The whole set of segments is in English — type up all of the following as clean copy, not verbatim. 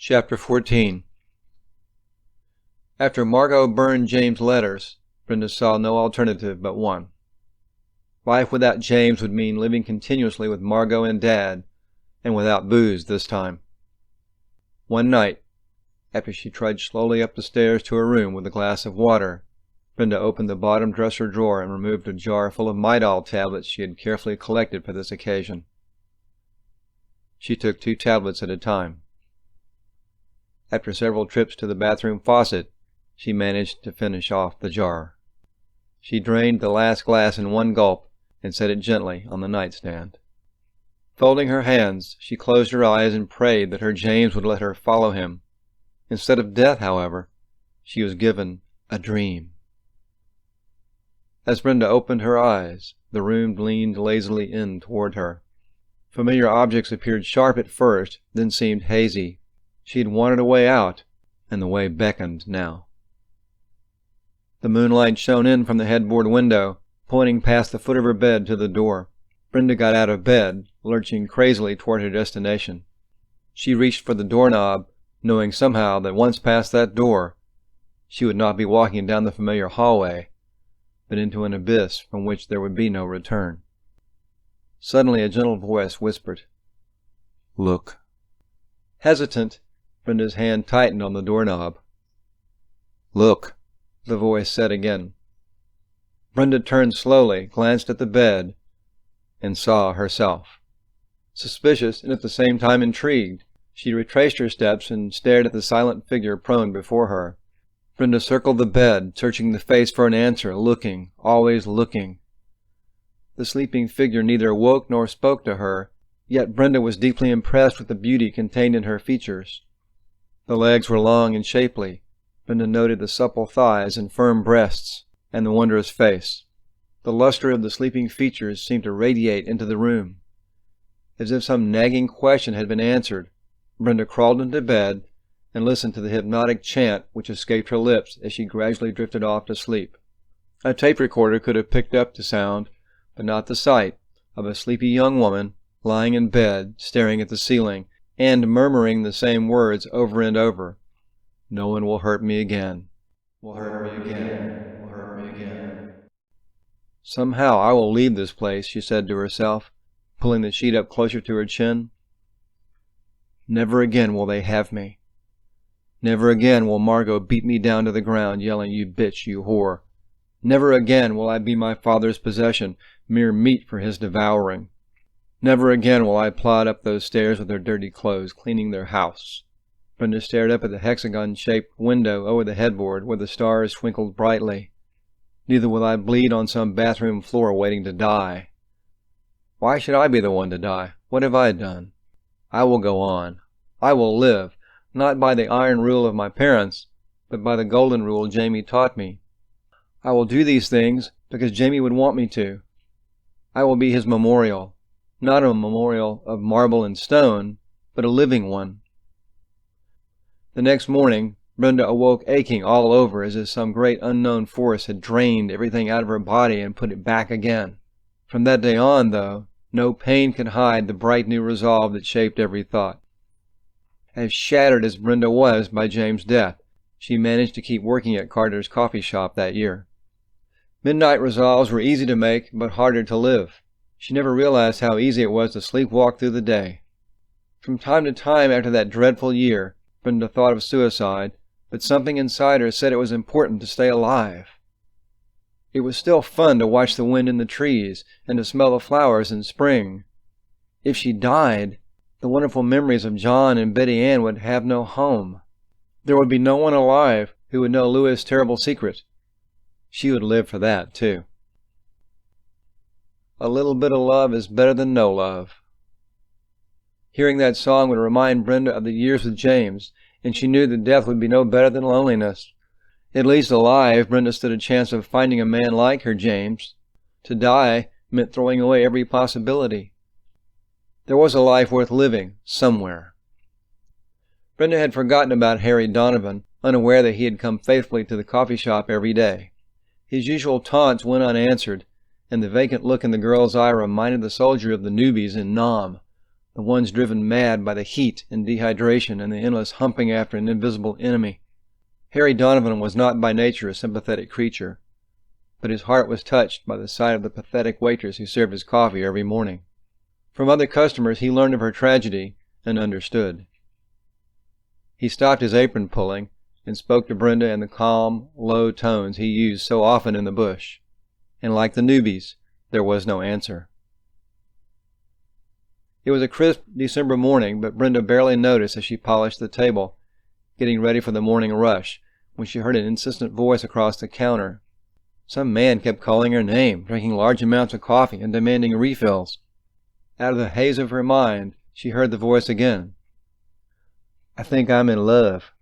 Chapter 14. After Margot burned James' letters, Brenda saw no alternative but one. Life without James would mean living continuously with Margot and Dad, and without booze this time. One night, after she trudged slowly up the stairs to her room with a glass of water, Brenda opened the bottom dresser drawer and removed a jar full of Midol tablets she had carefully collected for this occasion. She took 2 tablets at a time. After several trips to the bathroom faucet, she managed to finish off the jar. She drained the last glass in one gulp and set it gently on the nightstand. Folding her hands, she closed her eyes and prayed that her James would let her follow him. Instead of death, however, she was given a dream. As Brenda opened her eyes, the room leaned lazily in toward her. Familiar objects appeared sharp at first, then seemed hazy. She had wanted a way out, and the way beckoned now. The moonlight shone in from the headboard window, pointing past the foot of her bed to the door. Brenda got out of bed, lurching crazily toward her destination. She reached for the doorknob, knowing somehow that once past that door, she would not be walking down the familiar hallway, but into an abyss from which there would be no return. Suddenly a gentle voice whispered, "Look." Hesitant, Brenda's hand tightened on the doorknob. "Look," the voice said again. Brenda turned slowly, glanced at the bed, and saw herself. Suspicious and at the same time intrigued, she retraced her steps and stared at the silent figure prone before her. Brenda circled the bed, searching the face for an answer, looking, always looking. The sleeping figure neither woke nor spoke to her, yet Brenda was deeply impressed with the beauty contained in her features. The legs were long and shapely. Brenda noted the supple thighs and firm breasts, and the wondrous face. The luster of the sleeping features seemed to radiate into the room. As if some nagging question had been answered, Brenda crawled into bed and listened to the hypnotic chant which escaped her lips as she gradually drifted off to sleep. A tape recorder could have picked up the sound, but not the sight of a sleepy young woman lying in bed, staring at the ceiling, and murmuring the same words over and over. "No one will hurt me again. Will hurt me again. Will hurt me again. Somehow I will leave this place," she said to herself, pulling the sheet up closer to her chin. "Never again will they have me. Never again will Margot beat me down to the ground, yelling, 'You bitch, you whore.' Never again will I be my father's possession, mere meat for his devouring. Never again will I plod up those stairs with their dirty clothes, cleaning their house." Brenda stared up at the hexagon-shaped window over the headboard where the stars twinkled brightly. "Neither will I bleed on some bathroom floor waiting to die. Why should I be the one to die? What have I done? I will go on. I will live, not by the iron rule of my parents, but by the golden rule Jamie taught me. I will do these things because Jamie would want me to. I will be his memorial, not a memorial of marble and stone, but a living one." The next morning, Brenda awoke aching all over as if some great unknown force had drained everything out of her body and put it back again. From that day on, though, no pain could hide the bright new resolve that shaped every thought. As shattered as Brenda was by James' death, she managed to keep working at Carter's coffee shop that year. Midnight resolves were easy to make, but harder to live. She never realized how easy it was to sleepwalk through the day. From time to time after that dreadful year, Brenda thought of suicide, but something inside her said it was important to stay alive. It was still fun to watch the wind in the trees and to smell the flowers in spring. If she died, the wonderful memories of John and Betty Ann would have no home. There would be no one alive who would know Louis' terrible secret. She would live for that, too. A little bit of love is better than no love. Hearing that song would remind Brenda of the years with James, and she knew that death would be no better than loneliness. At least alive, Brenda stood a chance of finding a man like her James. To die meant throwing away every possibility. There was a life worth living, somewhere. Brenda had forgotten about Harry Donovan, unaware that he had come faithfully to the coffee shop every day. His usual taunts went unanswered, and the vacant look in the girl's eye reminded the soldier of the newbies in Nam, the ones driven mad by the heat and dehydration and the endless humping after an invisible enemy. Harry Donovan was not by nature a sympathetic creature, but his heart was touched by the sight of the pathetic waitress who served his coffee every morning. From other customers he learned of her tragedy and understood. He stopped his apron pulling and spoke to Brenda in the calm, low tones he used so often in the bush. And like the newbies, there was no answer. It was a crisp December morning, but Brenda barely noticed as she polished the table, getting ready for the morning rush, when she heard an insistent voice across the counter. Some man kept calling her name, drinking large amounts of coffee and demanding refills. Out of the haze of her mind, she heard the voice again. "I think I'm in love."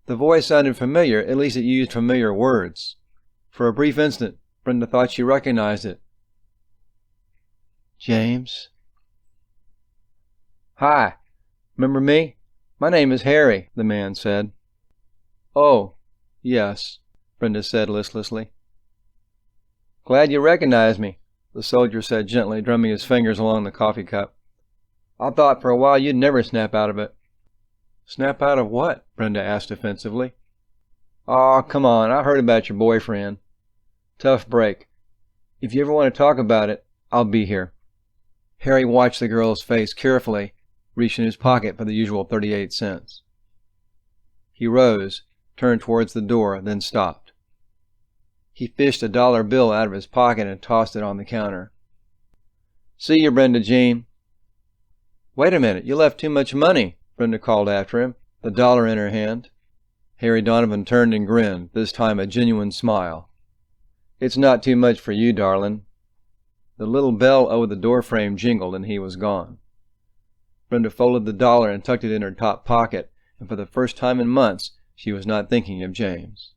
The voice sounded familiar, at least it used familiar words. For a brief instant, Brenda thought she recognized it. "James?" "Hi. Remember me? My name is Harry," the man said. "Oh, yes," Brenda said listlessly. "Glad you recognize me," the soldier said gently, drumming his fingers along the coffee cup. "I thought for a while you'd never snap out of it." "Snap out of what?" Brenda asked offensively. "Aw, come on, I heard about your boyfriend. Tough break. If you ever want to talk about it, I'll be here." Harry watched the girl's face carefully, reached in his pocket for the usual 38 cents. He rose, turned towards the door, then stopped. He fished a dollar bill out of his pocket and tossed it on the counter. "See you, Brenda Jean." "Wait a minute, you left too much money," Brenda called after him, the dollar in her hand. Harry Donovan turned and grinned, this time a genuine smile. "It's not too much for you, darling." The little bell over the doorframe jingled, and he was gone. Brenda folded the dollar and tucked it in her top pocket, and for the first time in months she was not thinking of James.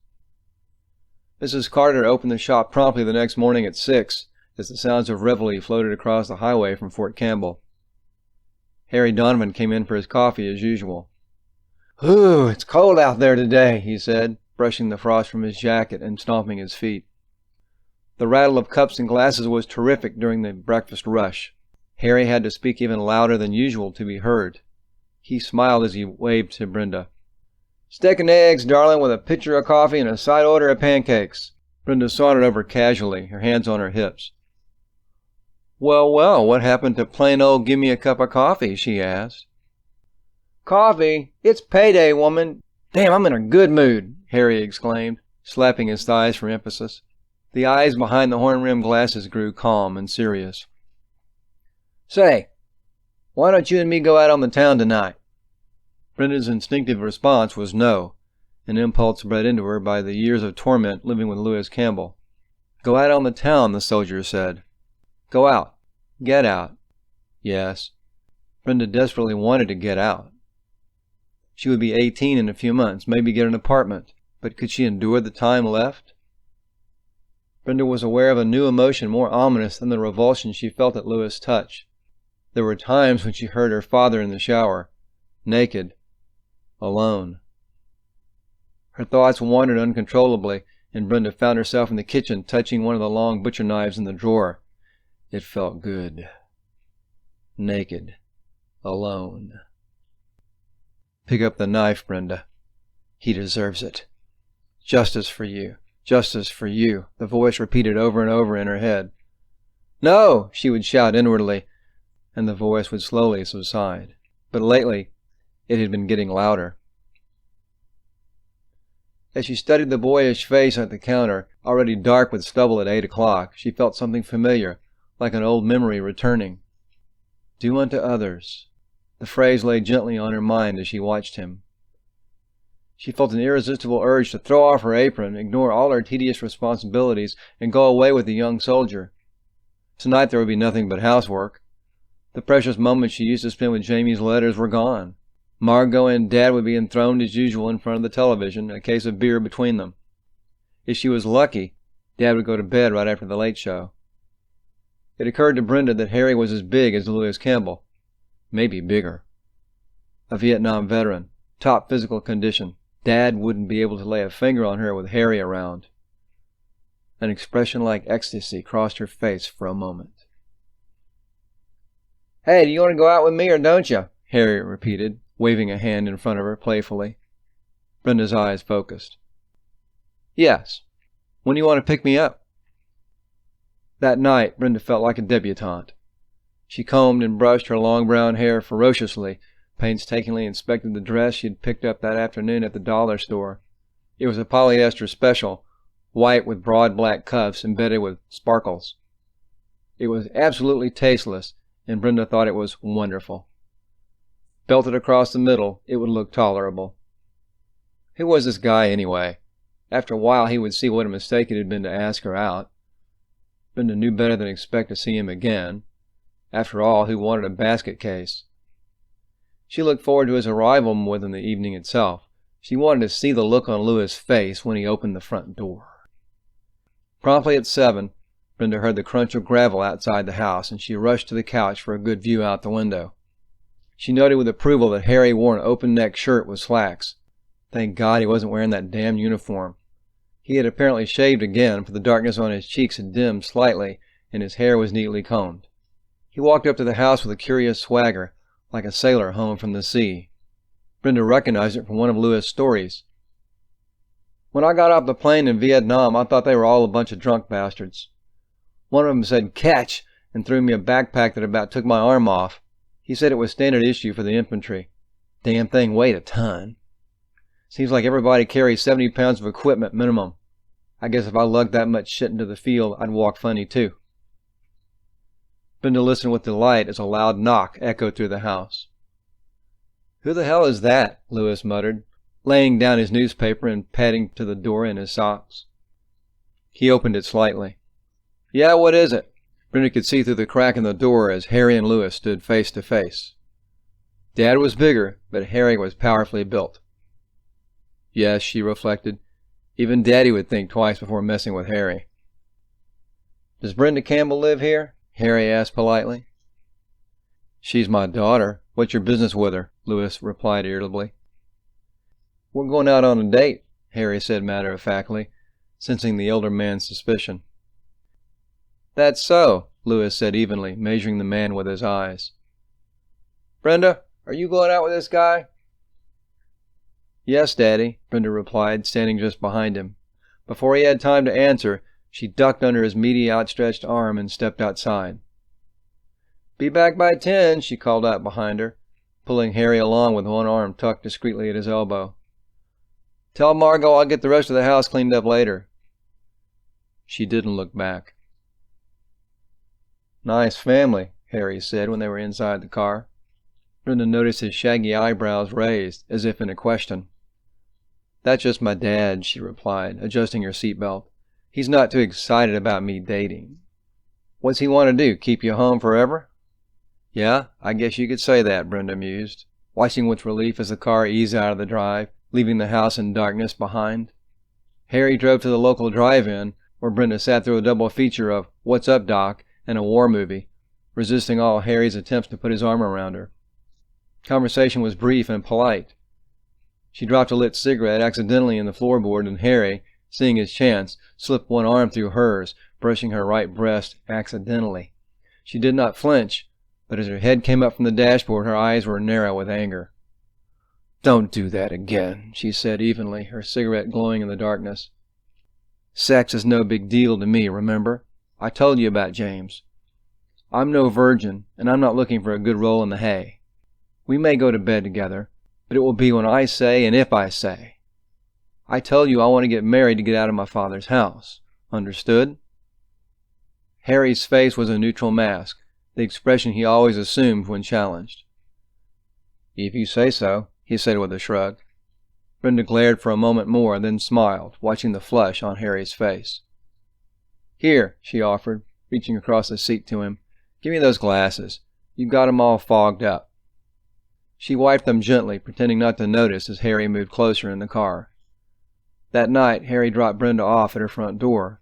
Mrs. Carter opened the shop promptly the next morning at 6, as the sounds of reveille floated across the highway from Fort Campbell. Harry Donovan came in for his coffee as usual. "Ooh, it's cold out there today," he said, brushing the frost from his jacket and stomping his feet. The rattle of cups and glasses was terrific during the breakfast rush. Harry had to speak even louder than usual to be heard. He smiled as he waved to Brenda. "Steak and eggs, darling, with a pitcher of coffee and a side order of pancakes." Brenda sauntered over casually, her hands on her hips. "Well, well, what happened to plain old give me a cup of coffee?" she asked. "Coffee? It's payday, woman. Damn, I'm in a good mood," Harry exclaimed, slapping his thighs for emphasis. The eyes behind the horn-rimmed glasses grew calm and serious. "Say, why don't you and me go out on the town tonight?" Brenda's instinctive response was no, an impulse bred into her by the years of torment living with Lewis Campbell. "Go out on the town," the soldier said. "Go out. Get out." Yes, Brenda desperately wanted to get out. She would be 18 in a few months, maybe get an apartment, but could she endure the time left? Brenda was aware of a new emotion more ominous than the revulsion she felt at Lewis' touch. There were times when she heard her father in the shower, naked, alone. Her thoughts wandered uncontrollably, and Brenda found herself in the kitchen touching one of the long butcher knives in the drawer. It felt good. Naked. Alone. "Pick up the knife, Brenda. He deserves it. Justice for you. Justice for you," the voice repeated over and over in her head. "No!" she would shout inwardly, and the voice would slowly subside. But lately, it had been getting louder. As she studied the boyish face at the counter, already dark with stubble at 8 o'clock, she felt something familiar, like an old memory returning. "Do unto others." The phrase lay gently on her mind as she watched him. She felt an irresistible urge to throw off her apron, ignore all her tedious responsibilities, and go away with the young soldier. Tonight there would be nothing but housework. The precious moments she used to spend with Jamie's letters were gone. Margot and Dad would be enthroned as usual in front of the television, a case of beer between them. If she was lucky, Dad would go to bed right after the late show. It occurred to Brenda that Harry was as big as Lewis Campbell, maybe bigger. A Vietnam veteran, top physical condition. Dad wouldn't be able to lay a finger on her with Harry around. An expression like ecstasy crossed her face for a moment. Hey, do you want to go out with me or don't you? Harriet repeated, waving a hand in front of her playfully. Brenda's eyes focused. Yes. When do you want to pick me up? That night, Brenda felt like a debutante. She combed and brushed her long brown hair ferociously, painstakingly inspected the dress she had picked up that afternoon at the dollar store. It was a polyester special, white with broad black cuffs embedded with sparkles. It was absolutely tasteless, and Brenda thought it was wonderful. Belted across the middle, it would look tolerable. Who was this guy anyway? After a while he would see what a mistake it had been to ask her out. Brenda knew better than expect to see him again. After all, who wanted a basket case? She looked forward to his arrival more than the evening itself. She wanted to see the look on Louis' face when he opened the front door. Promptly at 7, Brenda heard the crunch of gravel outside the house, and she rushed to the couch for a good view out the window. She noted with approval that Harry wore an open-neck shirt with slacks. Thank God he wasn't wearing that damned uniform. He had apparently shaved again, for the darkness on his cheeks had dimmed slightly, and his hair was neatly combed. He walked up to the house with a curious swagger, like a sailor home from the sea. Brenda recognized it from one of Louis' stories. When I got off the plane in Vietnam, I thought they were all a bunch of drunk bastards. One of them said, "Catch!" and threw me a backpack that about took my arm off. He said it was standard issue for the infantry. Damn thing weighed a ton. Seems like everybody carries 70 pounds of equipment minimum. I guess if I lugged that much shit into the field, I'd walk funny too. Brenda listened with delight as a loud knock echoed through the house. "Who the hell is that?" Louis muttered, laying down his newspaper and padding to the door in his socks. He opened it slightly. "Yeah, what is it?" Brenda could see through the crack in the door as Harry and Louis stood face to face. Dad was bigger, but Harry was powerfully built. Yes, she reflected, even Daddy would think twice before messing with Harry. "Does Brenda Campbell live here?" Harry asked politely. "She's my daughter. What's your business with her?" Louis replied irritably. "We're going out on a date," Harry said matter-of-factly, sensing the elder man's suspicion. "That's so," Louis said evenly, measuring the man with his eyes. "Brenda, are you going out with this guy?" "Yes, Daddy," Brenda replied, standing just behind him. Before he had time to answer, she ducked under his meaty outstretched arm and stepped outside. "Be back by 10, she called out behind her, pulling Harry along with one arm tucked discreetly at his elbow. "Tell Margot I'll get the rest of the house cleaned up later." She didn't look back. "Nice family," Harry said when they were inside the car. Brenda noticed his shaggy eyebrows raised, as if in a question. "That's just my dad," she replied, adjusting her seatbelt. "He's not too excited about me dating." "What's he want to do, keep you home forever?" "Yeah, I guess you could say that," Brenda mused, watching with relief as the car eased out of the drive, leaving the house in darkness behind. Harry drove to the local drive-in, where Brenda sat through a double feature of What's Up, Doc? And a war movie, resisting all Harry's attempts to put his arm around her. Conversation was brief and polite. She dropped a lit cigarette accidentally in the floorboard, and Harry, seeing his chance, slipped one arm through hers, brushing her right breast accidentally. She did not flinch, but as her head came up from the dashboard, her eyes were narrow with anger. "Don't do that again," she said evenly, her cigarette glowing in the darkness. "Sex is no big deal to me, remember? I told you about James. I'm no virgin, and I'm not looking for a good roll in the hay. We may go to bed together, but it will be when I say and if I say. I tell you I want to get married to get out of my father's house. Understood?" Harry's face was a neutral mask, the expression he always assumed when challenged. "If you say so," he said with a shrug. Brenda glared for a moment more, then smiled, watching the flush on Harry's face. "Here," she offered, reaching across the seat to him. "Give me those glasses. You've got 'em all fogged up." She wiped them gently, pretending not to notice as Harry moved closer in the car. That night, Harry dropped Brenda off at her front door.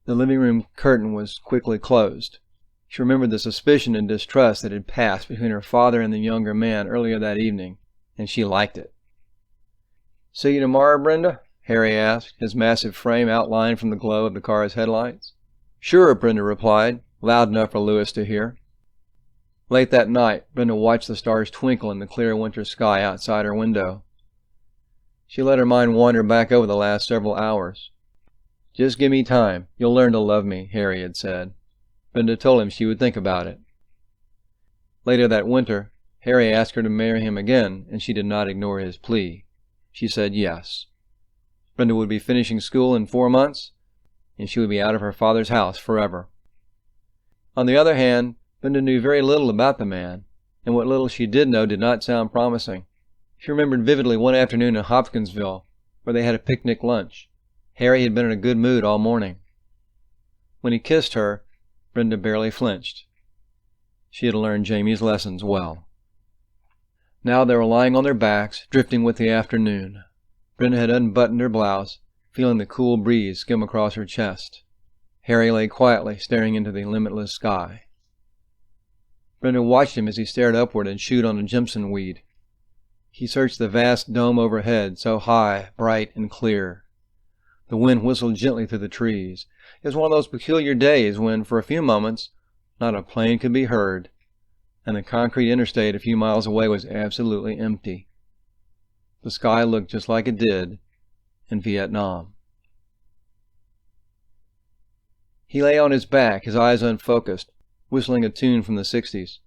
The living room curtain was quickly closed. She remembered the suspicion and distrust that had passed between her father and the younger man earlier that evening, and she liked it. "See you tomorrow, Brenda?" Harry asked, his massive frame outlined from the glow of the car's headlights. "Sure," Brenda replied, loud enough for Louis to hear. Late that night, Brenda watched the stars twinkle in the clear winter sky outside her window. She let her mind wander back over the last several hours. "Just give me time. You'll learn to love me," Harry had said. Brenda told him she would think about it. Later that winter, Harry asked her to marry him again, and she did not ignore his plea. She said yes. Brenda would be finishing school in 4 months, and she would be out of her father's house forever. On the other hand, Brenda knew very little about the man, and what little she did know did not sound promising. She remembered vividly one afternoon in Hopkinsville, where they had a picnic lunch. Harry had been in a good mood all morning. When he kissed her, Brenda barely flinched. She had learned Jamie's lessons well. Now they were lying on their backs, drifting with the afternoon. Brenda had unbuttoned her blouse, feeling the cool breeze skim across her chest. Harry lay quietly, staring into the limitless sky. Brenda watched him as he stared upward and chewed on a Jimson weed. He searched the vast dome overhead, so high, bright, and clear. The wind whistled gently through the trees. It was one of those peculiar days when, for a few moments, not a plane could be heard, and the concrete interstate a few miles away was absolutely empty. The sky looked just like it did in Vietnam. He lay on his back, his eyes unfocused, whistling a tune from the 60s.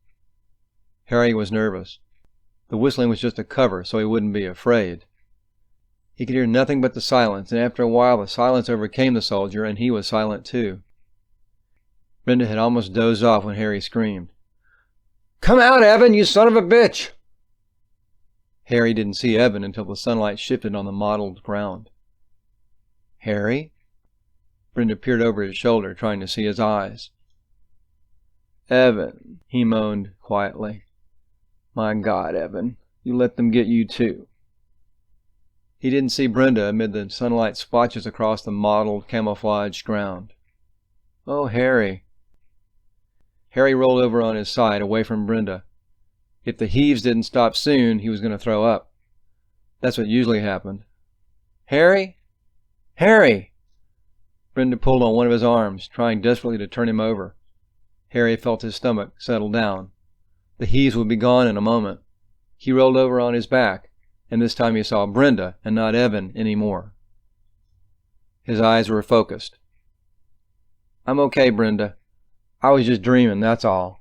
Harry was nervous. The whistling was just a cover so he wouldn't be afraid. He could hear nothing but the silence, and after a while the silence overcame the soldier, and he was silent too. Brenda had almost dozed off when Harry screamed, "Come out, Evan, you son of a bitch!" Harry didn't see Evan until the sunlight shifted on the mottled ground. "Harry?" Brenda peered over his shoulder, trying to see his eyes. "Evan," he moaned quietly. "My God, Evan, you let them get you too." He didn't see Brenda amid the sunlight splotches across the mottled, camouflaged ground. "Oh, Harry." Harry rolled over on his side, away from Brenda. If the heaves didn't stop soon, he was going to throw up. That's what usually happened. "Harry? Harry!" Brenda pulled on one of his arms, trying desperately to turn him over. Harry felt his stomach settle down. The heaves would be gone in a moment. He rolled over on his back, and this time he saw Brenda and not Evan anymore. His eyes were focused. "I'm okay, Brenda. I was just dreaming, that's all."